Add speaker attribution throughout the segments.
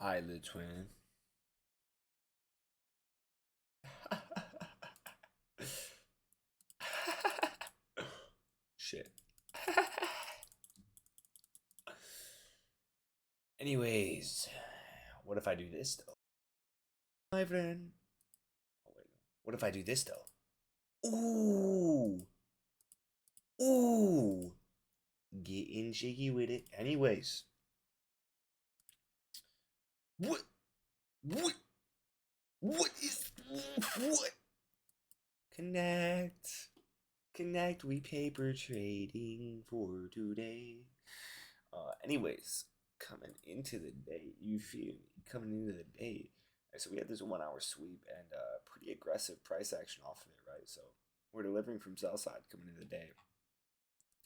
Speaker 1: Eyelid twin. Shit. Anyways, what if I do this though? My friend. Oh, wait. What if I do this though? Ooh. Ooh. Getting jiggy with it. Anyways. What? What? What is. What? Connect. Connect. We paper trading for today. Anyways, coming into the day, you feel me? Coming into the day. Right, so we had this 1 hour sweep and pretty aggressive price action off of it, right? So we're delivering from sell side coming into the day.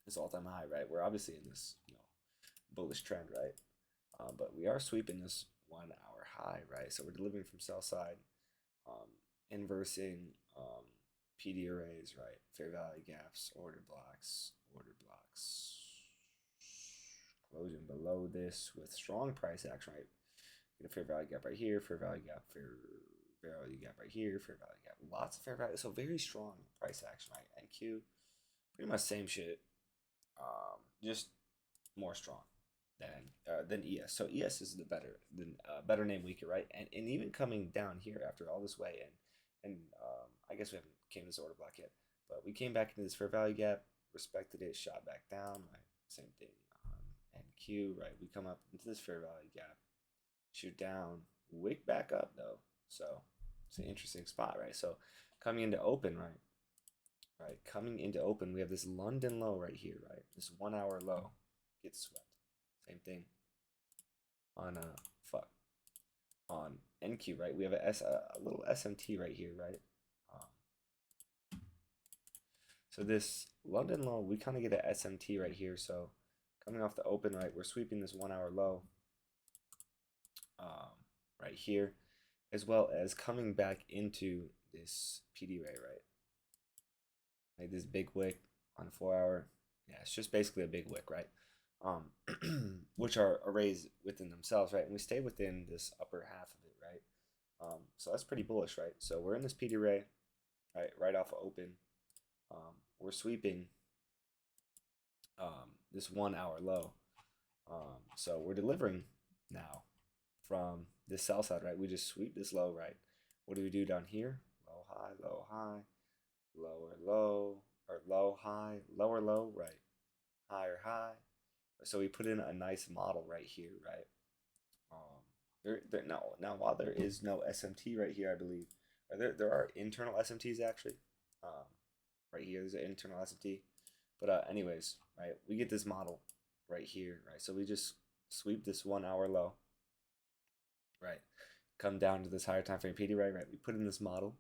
Speaker 1: It's all time high, right? We're obviously in this, bullish trend, right? But we are sweeping this 1 hour high, right? So we're delivering from sell side, inversing PD arrays, right? Fair value gaps, order blocks, closing below this with strong price action, right? Get a fair value gap right here, fair value gap, fair value gap right here, fair value gap, lots of fair value. So very strong price action, right? NQ, pretty much same shit, just more strong than ES. So ES is the better name weaker, right? And even coming down here after all this way, and I guess we haven't came to this order block yet, but we came back into this fair value gap, respected it, shot back down, right? Same thing on NQ, right? We come up into this fair value gap, shoot down, wick back up though. So it's an interesting spot, right? So coming into open, right? Right, coming into open, we have this London low right here, right? This 1 hour low gets swept. Same thing on fuck on NQ, right? We have a little SMT right here, right? So this London low, we kind of get a SMT right here. So coming off the open, right, we're sweeping this 1 hour low right here, as well as coming back into this PD ray, right? Like this big wick on 4 hour. Yeah, it's just basically a big wick, right? Which are arrays within themselves, right? And we stay within this upper half of it, right? So that's pretty bullish, right? So we're in this PD ray, right off of open. We're sweeping this 1 hour low. So we're delivering now from this sell side, right? We just sweep this low, right? What do we do down here? Low, high, lower, low, or low, high, lower, low, right? Higher, high. So we put in a nice model right here, right? Now while there is no SMT right here, I believe, or there are internal SMTs actually. Right here, there's an internal SMT. But anyways, right, we get this model right here, right? So we just sweep this 1 hour low, right? Come down to this higher time frame PD, right? We put in this model.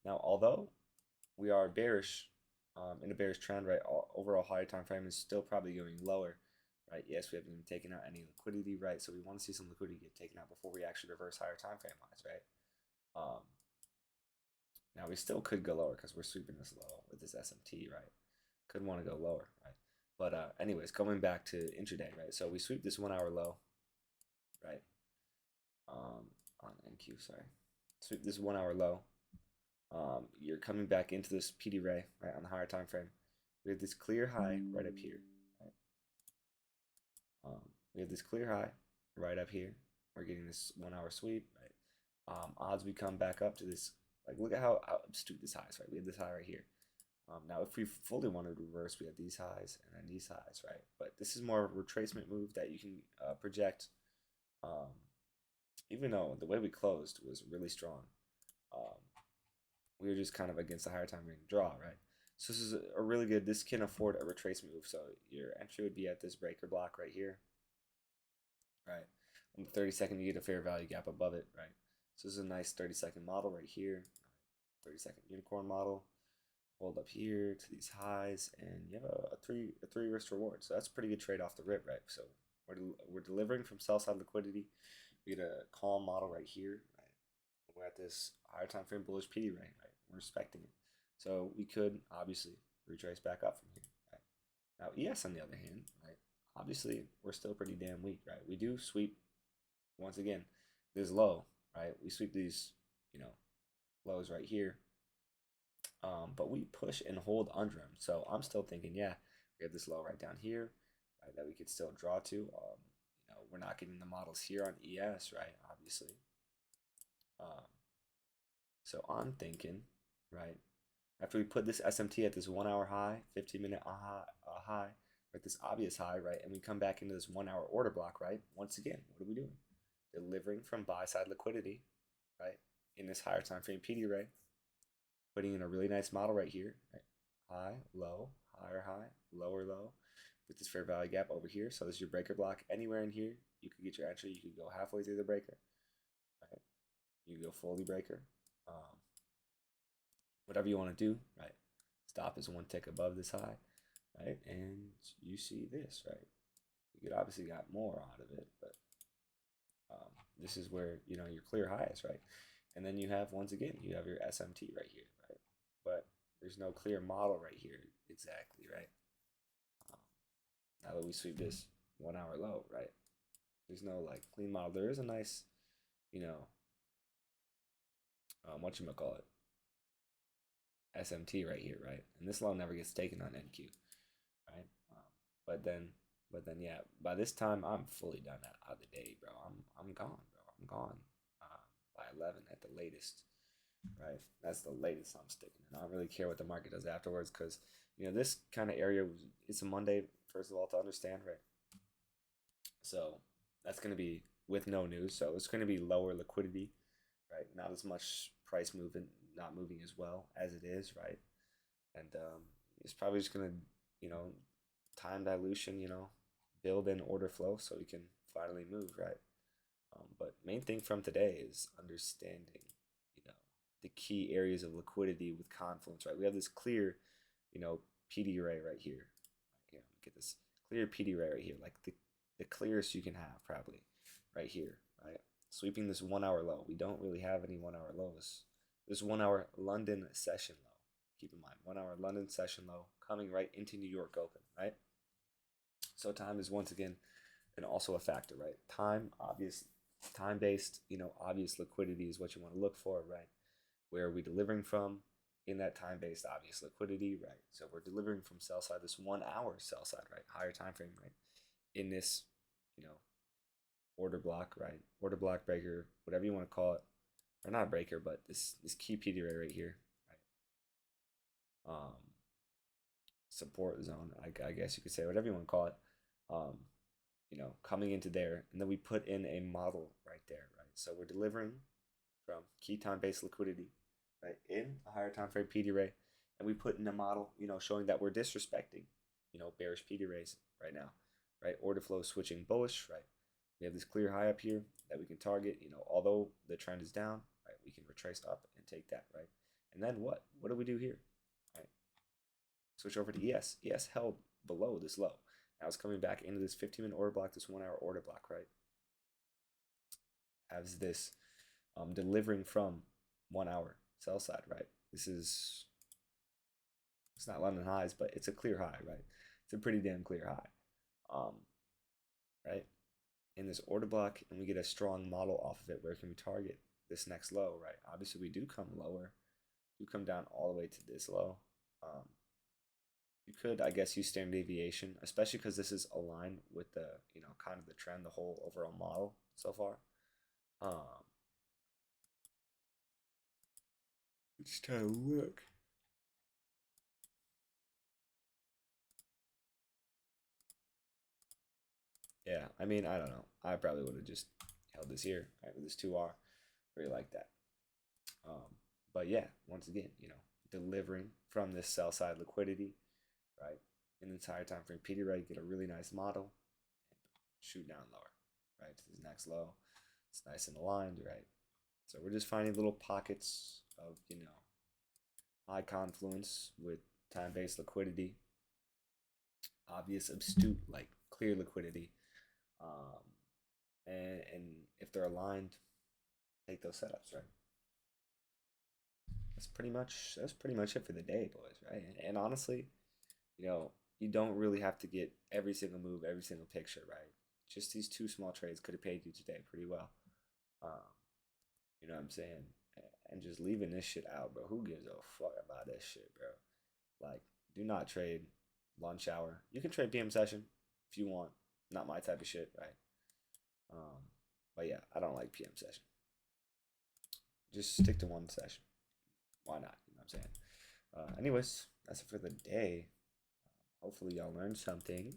Speaker 1: Now, although we are bearish, in a bearish trend, right? Overall higher time frame is still probably going lower, right? Yes, we haven't even taken out any liquidity, right? So we want to see some liquidity get taken out before we actually reverse higher time frame lines, right? Now we still could go lower because we're sweeping this low with this SMT, right? Could want to go lower, right? But anyways, going back to intraday, right? So we sweep this 1 hour low, right? On NQ, sorry. Sweep this 1 hour low. You're coming back into this PD ray, right, on the higher time frame. We have this clear high right up here, right? We have this clear high right up here. We're getting this 1 hour sweep, right? Odds we come back up to this, like, look at how astute this high is, right? We have this high right here. Now, if we fully wanted to reverse, we have these highs and then these highs, right? But this is more of a retracement move that you can project. Even though the way we closed was really strong, we were just kind of against the higher time frame draw, right? So this is a really good. This can afford a retracement move. So your entry would be at this breaker block right here, right? On the 30-second, you get a fair value gap above it, right? So this is a nice 30-second model right here, 30-second unicorn model. Hold up here to these highs, and you have a three risk reward. So that's a pretty good trade off the rip, right? So we're delivering from sell side liquidity. We get a calm model right here, right? We're at this higher time frame bullish PD right? We're respecting it. So we could obviously retrace back up from here, right? Now ES on the other hand, right? Obviously we're still pretty damn weak, right? We do sweep once again this low, right? We sweep these, you know, lows right here, but we push and hold under them. So I'm still thinking, yeah, we have this low right down here, right, that we could still draw to. We're not getting the models here on ES, right? Obviously. Um, so I'm thinking, right, after we put this SMT at this 1 hour high, 15-minute high, right, this obvious high, right, and we come back into this 1 hour order block, right, once again, what are we doing? Delivering from buy side liquidity, right, in this higher time frame PD array, putting in a really nice model right here, right? High, low, higher high, lower low, with this fair value gap over here. So this is your breaker block. Anywhere in here, you could get your entry. You could go halfway through the breaker, right? You could go fully breaker. Whatever you want to do, right? Stop is one tick above this high, right? And you see this, right? You could obviously got more out of it, but this is where your clear high is, right? And then you have, once again, you have your SMT right here, right? But there's no clear model right here exactly, right? Now that we sweep this 1 hour low, right? There's no like clean model. There is a nice, you know, whatchamacallit, SMT right here, right? And this low never gets taken on NQ, right? But then, yeah. By this time, I'm fully done out of the day, bro. I'm gone, bro. I'm gone by 11 at the latest, right? That's the latest I'm sticking. And I don't really care what the market does afterwards, because this kind of area, it's a Monday, first of all, to understand, right? So that's going to be with no news. So it's going to be lower liquidity, right? Not as much price movement, not moving as well as it is, right? And it's probably just going to, time dilution, build in order flow so we can finally move, right? But main thing from today is understanding, the key areas of liquidity with confluence, right? We have this clear, PD array right here. Here, get this clear PD array right here, like the clearest you can have probably, right here, right? Sweeping this 1 hour low. We don't really have any 1 hour lows. This 1 hour London session low. Keep in mind, 1 hour London session low coming right into New York open, right? So time is once again and also a factor, right? Time based, obvious liquidity is what you want to look for, right? Where are we delivering from in that time based obvious liquidity, right? So we're delivering from sell side, this 1 hour sell side, right? Higher time frame, right? In this, order block, right? Order block breaker, whatever you want to call it, or not breaker, but this key PD array right here, right? Support zone, I guess you could say, whatever you want to call it. Um, coming into there, and then we put in a model right there, right? So we're delivering from key time based liquidity, right, in a higher time frame PD array, and we put in a model, showing that we're disrespecting, bearish PD arrays right now, right? Order flow switching bullish, right? We have this clear high up here that we can target, although the trend is down, right? We can retrace up and take that, right? And then what? What do we do here, right? Switch over to ES. ES held below this low. Now it's coming back into this 15-minute order block, this 1 hour order block, right? Has this delivering from 1 hour sell side, right? It's not London highs, but it's a clear high, right? It's a pretty damn clear high, right? In this order block, and we get a strong model off of it. Where can we target this next low, right? Obviously, we do come lower, do come down all the way to this low. You could, I guess, use standard deviation, especially because this is aligned with the, kind of the trend, the whole overall model so far. Just trying to look. Yeah, I mean, I don't know. I probably would have just held this here, right, with this 2R. Really like that. But yeah, once again, delivering from this sell side liquidity, right, in the entire time frame PD array, get a really nice model, and shoot down lower, right, to this next low. It's nice and aligned, right? So we're just finding little pockets of, high confluence with time-based liquidity, obvious, astute, like clear liquidity, and if they're aligned, take those setups, right? That's pretty much it for the day, boys, right? And honestly, you don't really have to get every single move, every single picture, right? Just these two small trades could have paid you today pretty well. Um, you know what I'm saying? And just leaving this shit out, bro. Who gives a fuck about this shit, bro? Like, do not trade lunch hour. You can trade PM session if you want. Not my type of shit, right? Um, but yeah, I don't like PM session. Just stick to one session. Why not? You know what I'm saying? Anyways, that's it for the day. Hopefully y'all learned something.